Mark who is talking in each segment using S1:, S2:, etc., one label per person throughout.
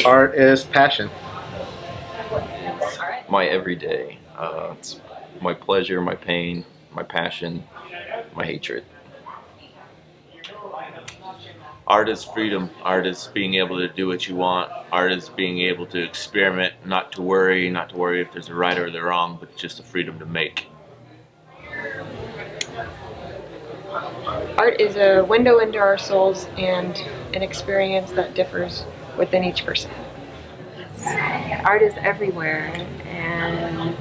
S1: Art is passion.
S2: My everyday. It's my pleasure, my pain, my passion, my hatred. Art is freedom. Art is being able to do what you want. Art is being able to experiment, not to worry if there's a right or the wrong, but just the freedom to make.
S3: Art is a window into our souls and an experience that differs within each person.
S4: Art is everywhere, and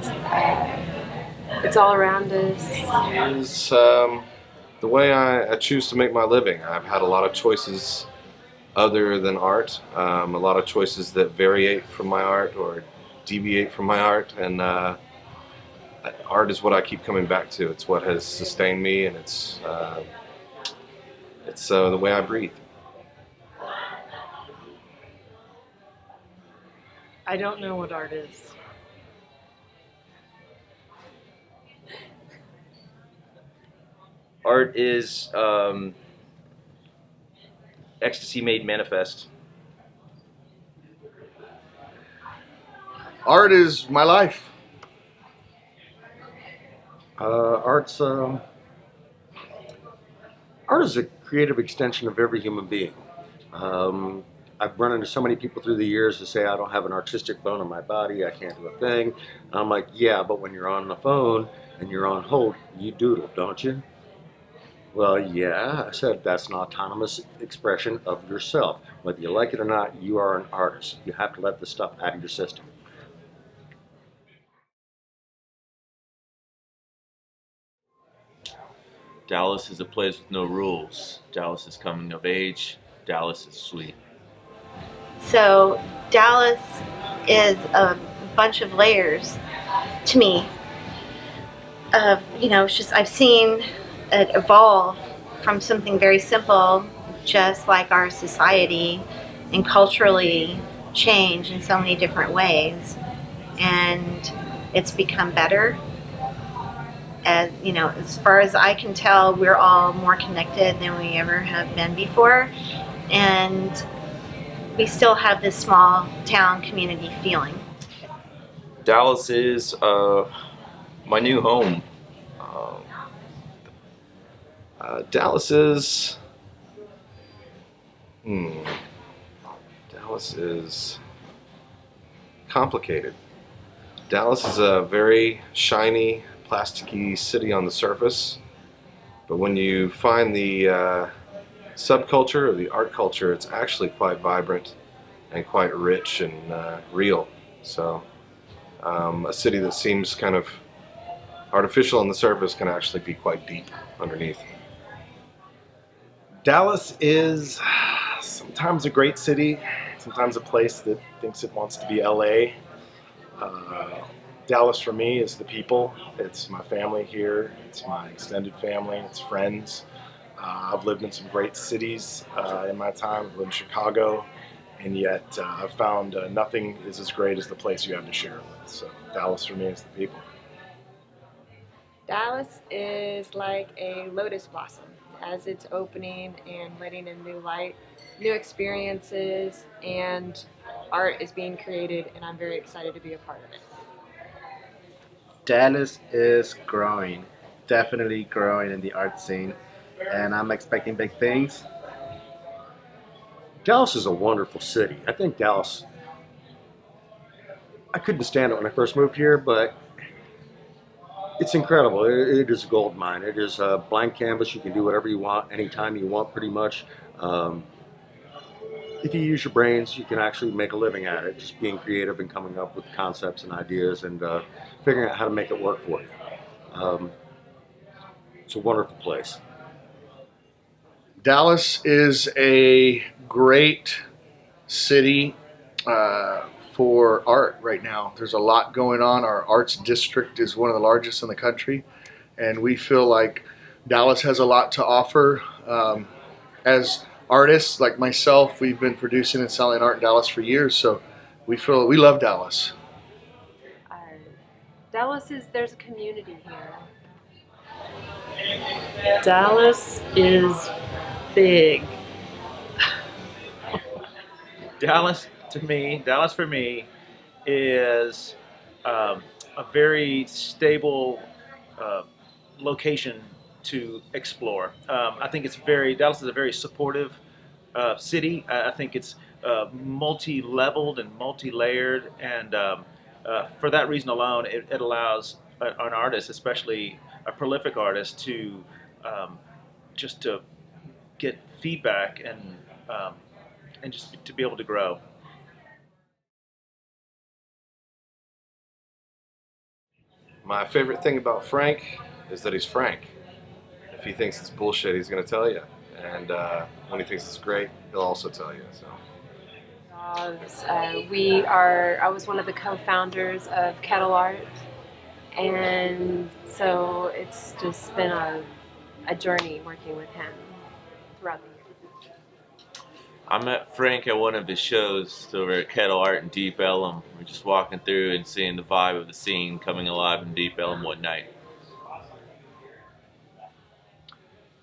S4: it's all around us.
S5: Is the way I choose to make my living. I've had a lot of choices other than art, a lot of choices that variate from my art or deviate from my art, and art is what I keep coming back to. It's what has sustained me, and it's the way I breathe.
S4: I don't know what art is.
S2: Art is ecstasy made manifest.
S6: Art is my life.
S1: Art's art is a creative extension of every human being. Um, I've run into so many people through the years who say I don't have an artistic bone in my body, I can't do a thing. And I'm like, yeah, but when you're on the phone and you're on hold, you doodle, don't you? Well, yeah, I said that's an autonomous expression of yourself. Whether you like it or not, you are an artist. You have to let the stuff out of your system.
S2: Dallas is a place with no rules. Dallas is coming of age. Dallas is sweet.
S7: So Dallas is a bunch of layers to me. It's just I've seen it evolve from something very simple, just like our society, and culturally change in so many different ways. And it's become better. As far as I can tell, we're all more connected than we ever have been before. And we still have this small town community feeling.
S2: Dallas is my new home. Um,
S5: Dallas is, hmm, Dallas is complicated. Dallas is a very shiny, plasticky city on the surface, but when you find the subculture or the art culture, it's actually quite vibrant and quite rich and real. So, a city that seems kind of artificial on the surface can actually be quite deep underneath.
S6: Dallas is sometimes a great city, sometimes a place that thinks it wants to be LA. Uh, Dallas for me is the people. It's my family here, it's my extended family, it's friends. I've lived in some great cities in my time. I've lived in Chicago, and yet I've found nothing is as great as the place you have to share it with. So Dallas for me is the people.
S3: Dallas is like a lotus blossom as it's opening and letting in new light, new experiences, and art is being created, and I'm very excited to be a part of it.
S1: Dallas is growing, definitely growing in the art scene, and I'm expecting big things. Dallas is a wonderful city. I think Dallas, I couldn't stand it when I first moved here, but it's incredible. It is a gold mine. It is a blank canvas. You can do whatever you want, anytime you want, pretty much. Um, if you use your brains, you can actually make a living at it, just being creative and coming up with concepts and ideas and figuring out how to make it work for you. Um, it's a wonderful place.
S6: Dallas is a great city for art right now. There's a lot going on. Our arts district is one of the largest in the country, and we feel like Dallas has a lot to offer. As artists like myself, we've been producing and selling art in Dallas for years, so we love Dallas.
S4: Uh, Dallas is there's a community here. Dallas is big.
S2: Dallas
S8: to me, Dallas for me, is a very stable uh, location to explore. I think Dallas is a very supportive city. I think it's multi-leveled and multi-layered, and for that reason alone, it allows an artist, especially a prolific artist, to just to get feedback and just to be able to grow.
S5: My favorite thing about Frank is that he's frank. If he thinks it's bullshit, he's going to tell you. And when he thinks it's great, he'll also tell you. So.
S4: I was one of the co-founders of Kettle Art, and so it's just been a journey working with him throughout the years.
S2: I met Frank at one of his shows over at Kettle Art in Deep Ellum. We're just walking through and seeing the vibe of the scene coming alive in Deep Ellum one night.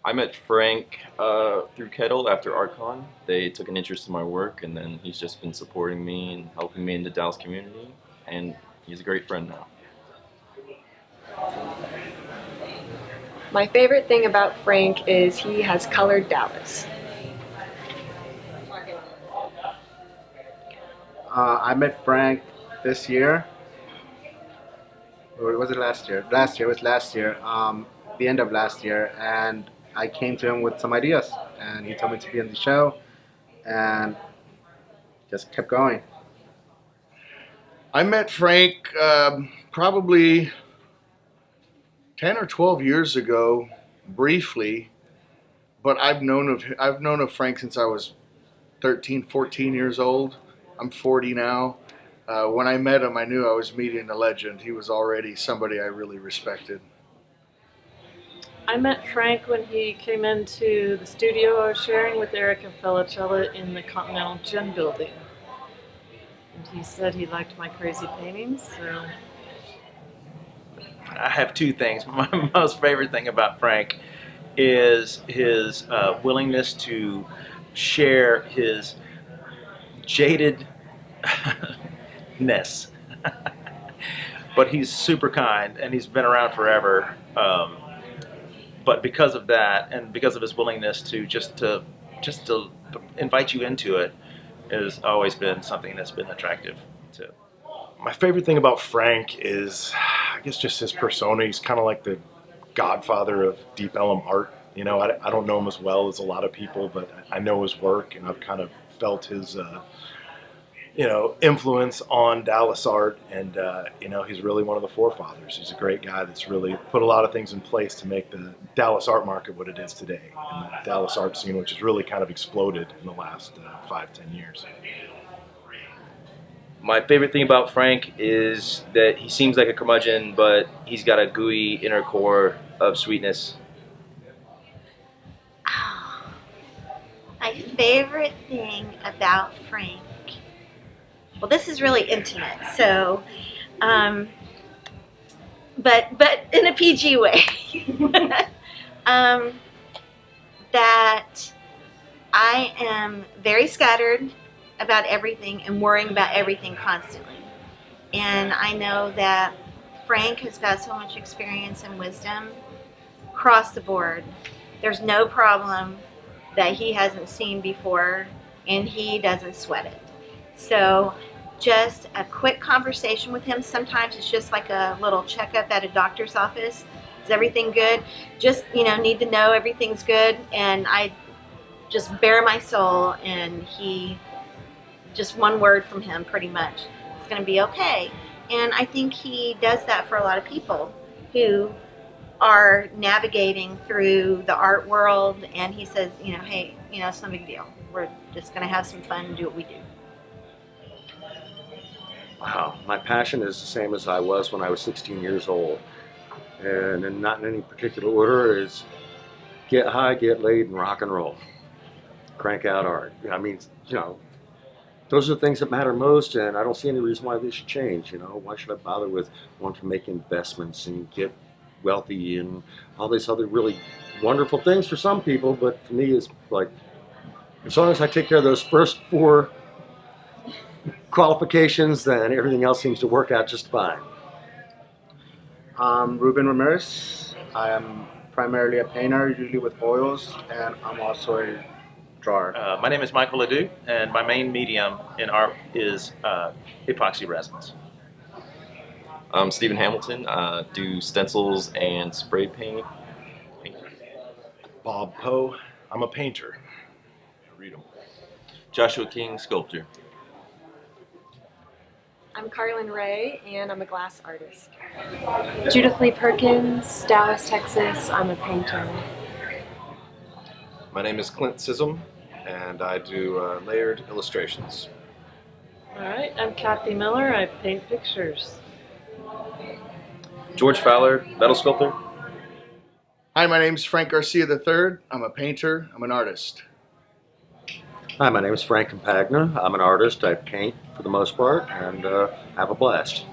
S9: I met Frank through Kettle after ArtCon. They took an interest in my work, and then he's just been supporting me and helping me in the Dallas community, and he's a great friend now.
S3: My favorite thing about Frank is he has colored Dallas.
S10: I met Frank this year. Or was it last year? It was last year. The end of last year, and I came to him with some ideas, and he told me to be on the show, and just kept going.
S11: I met Frank probably 10 or 12 years ago, briefly, but I've known of Frank since I was 13, 14 years old. I'm 40 now. When I met him, I knew I was meeting a legend. He was already somebody I really respected.
S12: I met Frank when he came into the studio I was sharing with Erica Felicella in the Continental Gym building. And he said he liked my crazy paintings, so...
S8: I have two things. My most favorite thing about Frank is his willingness to share his jadedness. But he's super kind, and he's been around forever. But because of that, and because of his willingness to just to invite you into it, has always been something that's been attractive to.
S6: My favorite thing about Frank is, I guess, just his persona. He's kind of like the godfather of Deep Ellum art. You know, I don't know him as well as a lot of people, but I know his work, and I've kind of felt his influence on Dallas art, and he's really one of the forefathers. He's a great guy that's really put a lot of things in place to make the Dallas art market what it is today, and the Dallas art scene, which has really kind of exploded in the last 5-10 years.
S13: My favorite thing about Frank is that he seems like a curmudgeon, but he's got a gooey inner core of sweetness.
S7: Oh, my favorite thing about Frank. Well, this is really intimate, so, but in a PG way. That I am very scattered about everything and worrying about everything constantly. And I know that Frank has got so much experience and wisdom across the board. There's no problem that he hasn't seen before, and he doesn't sweat it. So just a quick conversation with him. Sometimes it's just like a little checkup at a doctor's office. Is everything good? Just, need to know everything's good. And I just bare my soul, and he, just one word from him pretty much, it's going to be okay. And I think he does that for a lot of people who are navigating through the art world, and he says, hey, it's no big deal. We're just going to have some fun and do what we do.
S1: Wow, my passion is the same as I was when I was 16 years old. And not in any particular order, is get high, get laid, and rock and roll. Crank out art. I mean, those are the things that matter most, and I don't see any reason why they should change. Why should I bother with wanting to make investments and get wealthy and all these other really wonderful things for some people, but for me, it's like, as long as I take care of those first 4 qualifications, then everything else seems to work out just fine.
S10: Ruben Ramirez. I am primarily a painter, usually with oils, and I'm also a drawer.
S8: My name is Michael Ledoux, and my main medium in art is epoxy resins.
S9: I'm Stephen Hamilton. Do stencils and spray paint.
S6: Bob Poe. I'm a painter.
S9: Read 'em.
S2: Joshua King, sculptor.
S3: I'm Carlin Ray, and I'm a glass artist.
S4: Judith Lee Perkins, Dallas, Texas. I'm a painter.
S5: My name is Clint Sissom, and I do layered illustrations.
S12: All right, I'm Kathy Miller. I paint pictures.
S13: George Fowler, metal sculptor.
S11: Hi, my name's Frank Garcia III. I'm a painter. I'm an artist.
S1: Hi, my name is Frank Campagna. I'm an artist. I paint for the most part and have a blast.